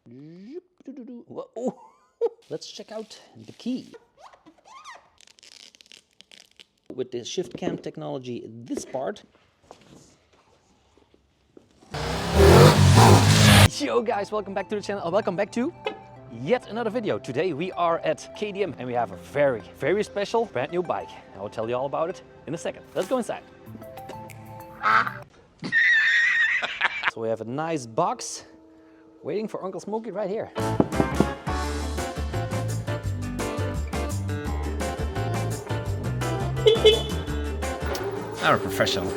Whoa. Let's check out the key. With the Shiftcam Technology, this part. Yo guys, welcome back to the channel. Welcome back to yet another video. Today we are at KTM and we have a very special brand new bike. I will tell you all about it in a second. Let's go inside. So we have a nice box waiting for Uncle Smokey right here. I'm a professional.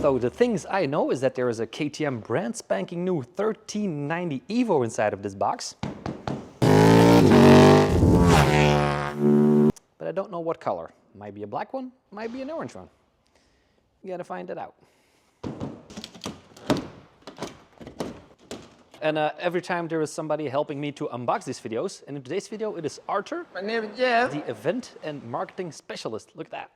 So the things I know is that there is a KTM brand spanking new 1390 EVO inside of this box. But I don't know what color. Might be a black one, might be an orange one. You gotta find it out. And every time there is somebody helping me to unbox these videos, and in today's video it is Arthur, my name is Jeff, the event and marketing specialist. Look at that.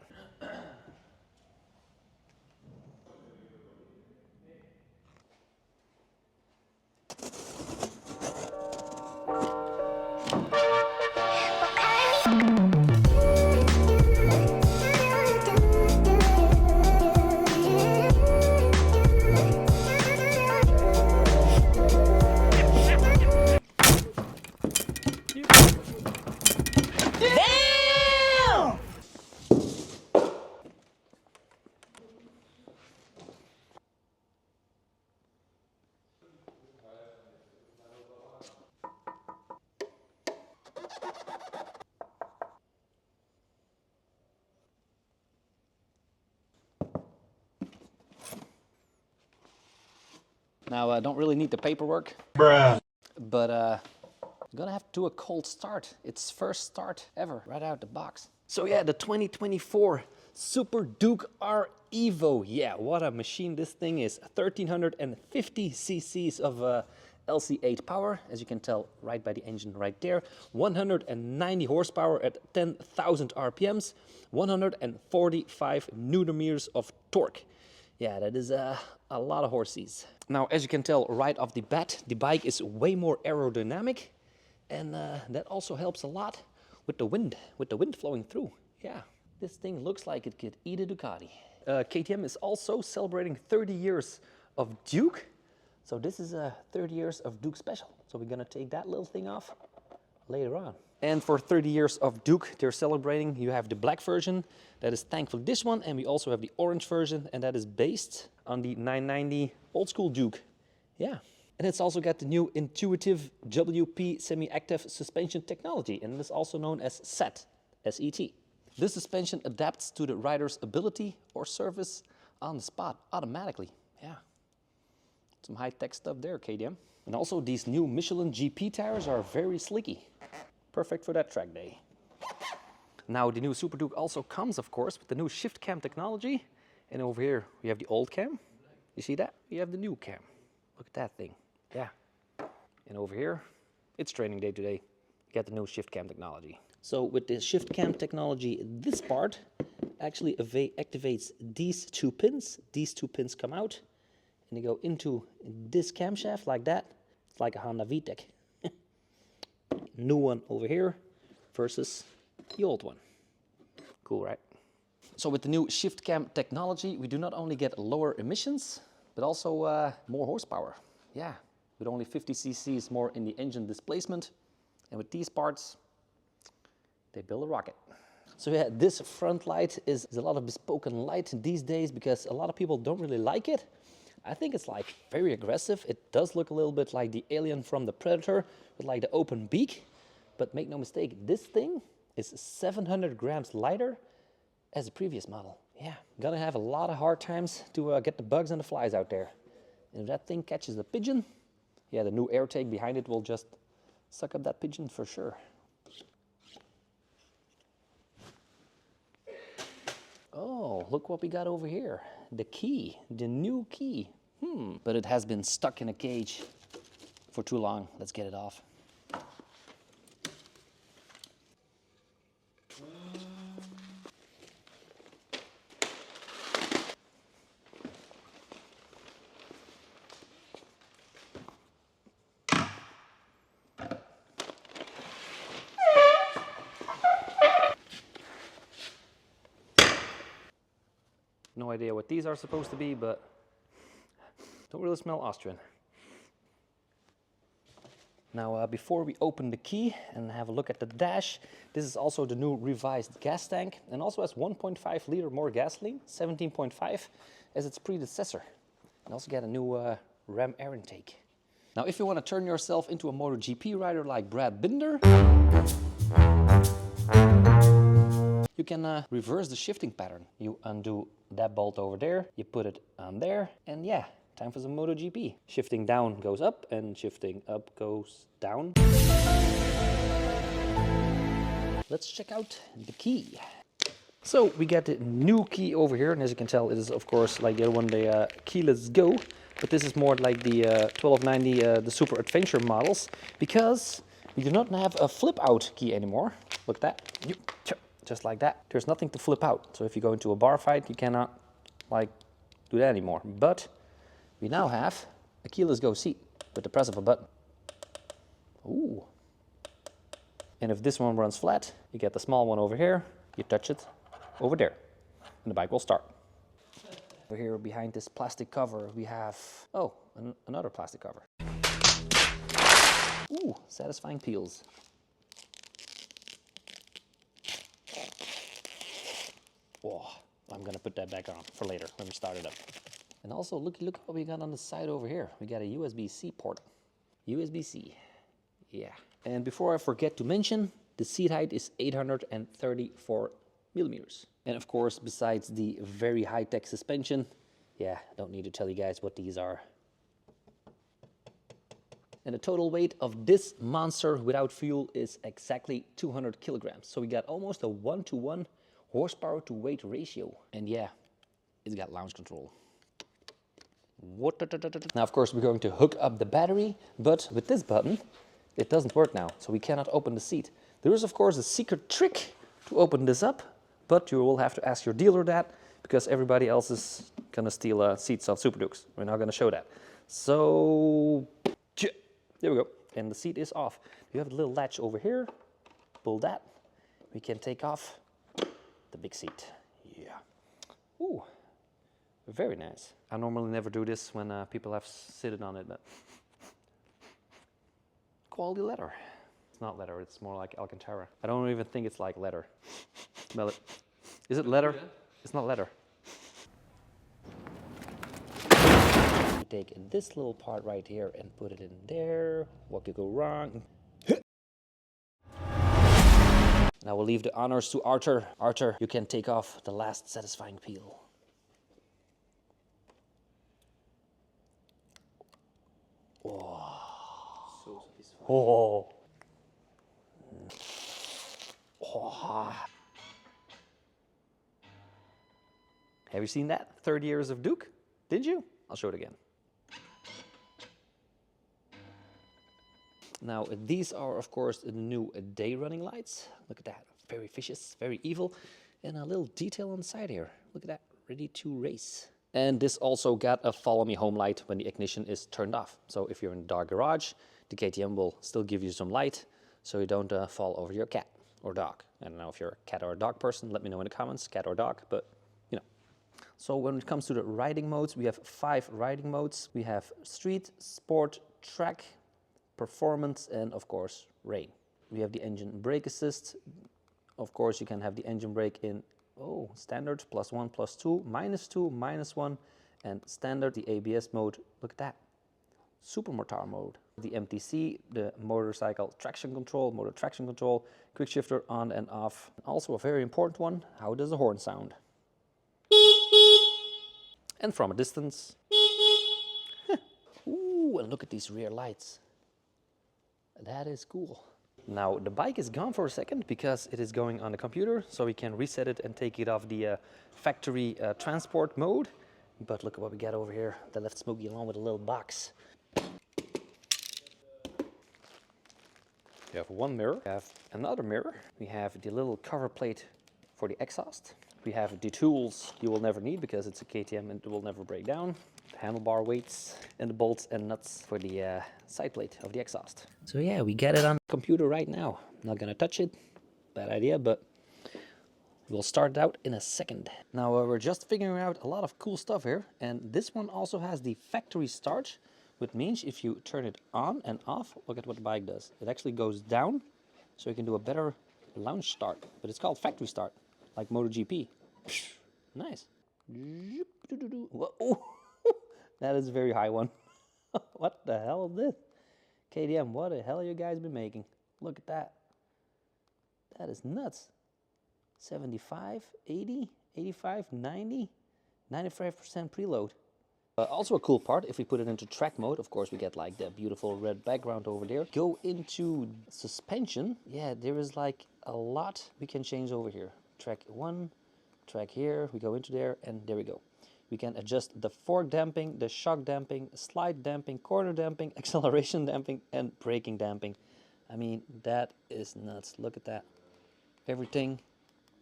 Now, I don't really need the paperwork, but I'm gonna have to do a cold start. It's first start ever, right out the box. So yeah, the 2024 Super Duke R EVO. Yeah, what a machine this thing is. 1350 cc's of LC8 power, as you can tell right by the engine right there. 190 horsepower at 10,000 RPMs, 145 Newton meters of torque. Yeah, that is a lot of horses. Now, as you can tell right off the bat, the bike is way more aerodynamic, and that also helps a lot with the wind flowing through. Yeah, this thing looks like it could eat a Ducati. KTM is also celebrating 30 years of Duke, so this is a 30 years of Duke special. So we're gonna take that little thing off later on. And for 30 years of Duke, they're celebrating. You have the black version, that is thankfully this one, and we also have the orange version, and that is based on the 990 old school Duke. Yeah. And it's also got the new intuitive WP semi-active suspension technology, and it is also known as SET, S-E-T. This suspension adapts to the rider's ability or service on the spot automatically. Yeah. Some high-tech stuff there, KTM. And also these new Michelin GP tires are very slicky. Perfect for that track day. Now the new Super Duke also comes, of course, with the new Shiftcam technology. And over here we have the old cam. You see that? We have the new cam. Look at that thing. Yeah. And over here, it's training day today. You get the new Shiftcam technology. So with the Shiftcam technology, this part actually activates these two pins. These two pins come out and they go into this camshaft like that. It's like a Honda VTEC. New one over here versus the old one. Cool, right? So with the new Shiftcam technology, we do not only get lower emissions, but also more horsepower. Yeah, with only 50 cc's more in the engine displacement. And with these parts, they build a rocket. So yeah, this front light is a lot of bespoken light these days because a lot of people don't really like it. I think it's like very aggressive. It does look a little bit like the alien from the Predator with like the open beak. But make no mistake, this thing is 700 grams lighter as the previous model. Yeah, gonna have a lot of hard times to get the bugs and the flies out there. And if that thing catches a pigeon, yeah, the new air tank behind it will just suck up that pigeon for sure. Oh, look what we got over here. The key, the new key But it has been stuck in a cage for too long. Let's get it off. No idea what these are supposed to be, but don't really smell Austrian. Now, before we open the key and have a look at the dash, this is also the new revised gas tank and also has 1.5 liter more gasoline, 17.5 as its predecessor. And also got a new ram air intake. Now, if you want to turn yourself into a MotoGP rider like Brad Binder, you can reverse the shifting pattern. You undo that bolt over there, you put it on there, and yeah, time for some MotoGP. Shifting down goes up and shifting up goes down. Let's check out the key. So we got the new key over here, and as you can tell, it is of course like the other one, the keyless go, but this is more like the 1290, the Super Adventure models, because we do not have a flip out key anymore. Look at that. Just like that. There's nothing to flip out. So if you go into a bar fight, you cannot like do that anymore. But we now have a keyless go seat with the press of a button. Ooh. And if this one runs flat, you get the small one over here, you touch it over there, and the bike will start. Over here behind this plastic cover, we have, another plastic cover. Ooh, satisfying peels. Oh, I'm gonna put that back on for later when we start it up. And also, look what we got on the side over here. We got a USB-C port. USB-C, yeah. And before I forget to mention, the seat height is 834 millimeters. And of course, besides the very high-tech suspension, yeah, don't need to tell you guys what these are. And the total weight of this monster without fuel is exactly 200 kilograms. So we got almost a 1-to-1 horsepower to weight ratio. And yeah, it's got launch control. Now, of course, we're going to hook up the battery, but with this button, it doesn't work now. So we cannot open the seat. There is, of course, a secret trick to open this up, but you will have to ask your dealer that because everybody else is gonna steal seats of Super Dukes. We're not gonna show that. So, there we go. And the seat is off. You have a little latch over here. Pull that. We can take off the big seat. Yeah. Ooh, very nice. I normally never do this when people have sitted on it, but quality leather. It's not leather, it's more like Alcantara. I don't even think it's like leather. Smell it. Is it leather? It's not leather. You take this little part right here and put it in there. What could go wrong? Now we'll leave the honors to Arthur. Arthur, you can take off the last satisfying peel. Oh. So satisfying. Oh. Oh. Have you seen that? 30 years of Duke? Did you? I'll show it again. Now, these are, of course, the new day running lights. Look at that. Very vicious, very evil. And a little detail on the side here. Look at that. Ready to race. And this also got a follow me home light when the ignition is turned off. So if you're in a dark garage, the KTM will still give you some light so you don't fall over your cat or dog. I don't know if you're a cat or a dog person. Let me know in the comments, cat or dog, but you know. So when it comes to the riding modes, we have 5 riding modes. We have street, sport, track, performance, and of course rain. We have the engine brake assist. Of course, you can have the engine brake in standard, +1, +2, -2, -1, and standard, the ABS mode. Look at that. Supermotor mode. The MTC, the motorcycle traction control, motor traction control, quick shifter on and off. Also a very important one, how does the horn sound? And from a distance. Ooh, and look at these rear lights. That is cool. Now the bike is gone for a second because it is going on the computer, so we can reset it and take it off the factory transport mode. But look at what we got over here. They left Smokey along with a little box. We have one mirror, we have another mirror, we have the little cover plate for the exhaust, we have the tools you will never need because it's a KTM and it will never break down, the handlebar weights, and the bolts and nuts for the side plate of the exhaust. So yeah, we got it on the computer right now. Not gonna touch it, bad idea, but we'll start it out in a second. Now we're just figuring out a lot of cool stuff here, and this one also has the factory start, which means if you turn it on and off, look at what the bike does. It actually goes down, so you can do a better launch start. But it's called factory start, like MotoGP. Nice. Whoa. That is a very high one. What the hell is this? KTM, what the hell have you guys been making? Look at that. That is nuts. 75, 80, 85, 90, 95% preload. Also a cool part, if we put it into track mode, of course we get like the beautiful red background over there. Go into suspension, yeah, there is like a lot we can change over here. Track 1, track here, we go into there, and there we go. We can adjust the fork damping, the shock damping, slide damping, corner damping, acceleration damping, and braking damping. I mean, that is nuts. Look at that. Everything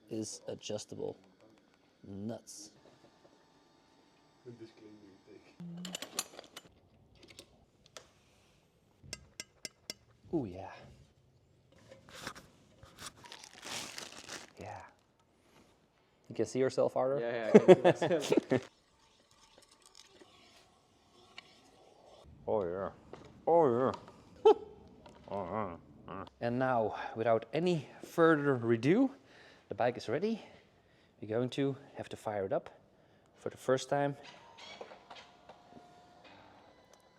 is adjustable. Nuts. Oh yeah. Yeah. You can see yourself, Arthur? Yeah, I can see myself. Oh yeah. Oh yeah. Oh, and now, without any further ado, the bike is ready. We're going to have to fire it up for the first time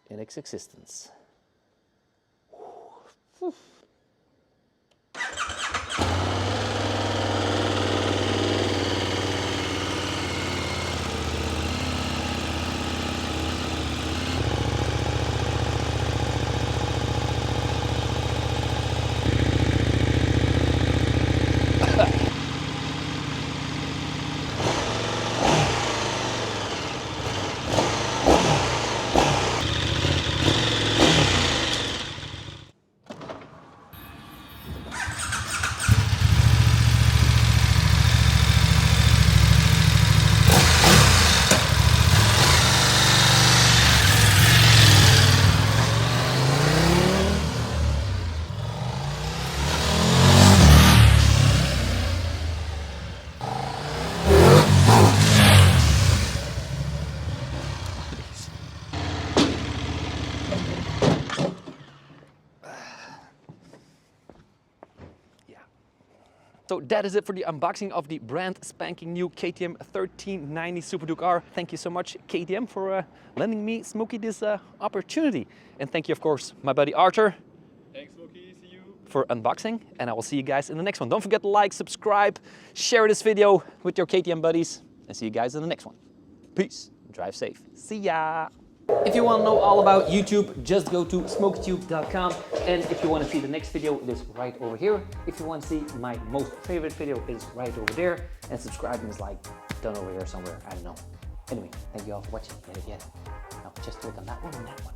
in its existence. Whew. So that is it for the unboxing of the brand spanking new KTM 1390 Super Duke R. Thank you so much, KTM, for lending me, Smokey, this opportunity. And thank you, of course, my buddy Arthur. Thanks, Smokey. See you. For unboxing. And I will see you guys in the next one. Don't forget to like, subscribe, share this video with your KTM buddies. And see you guys in the next one. Peace. Drive safe. See ya. If you want to know all about YouTube, just go to smokytube.com, and if you want to see the next video, it is right over here. If you want to see my most favorite video, it is right over there, and subscribing is like done over here somewhere, I don't know. Anyway, thank you all for watching yet again. Now just click on that one and that one.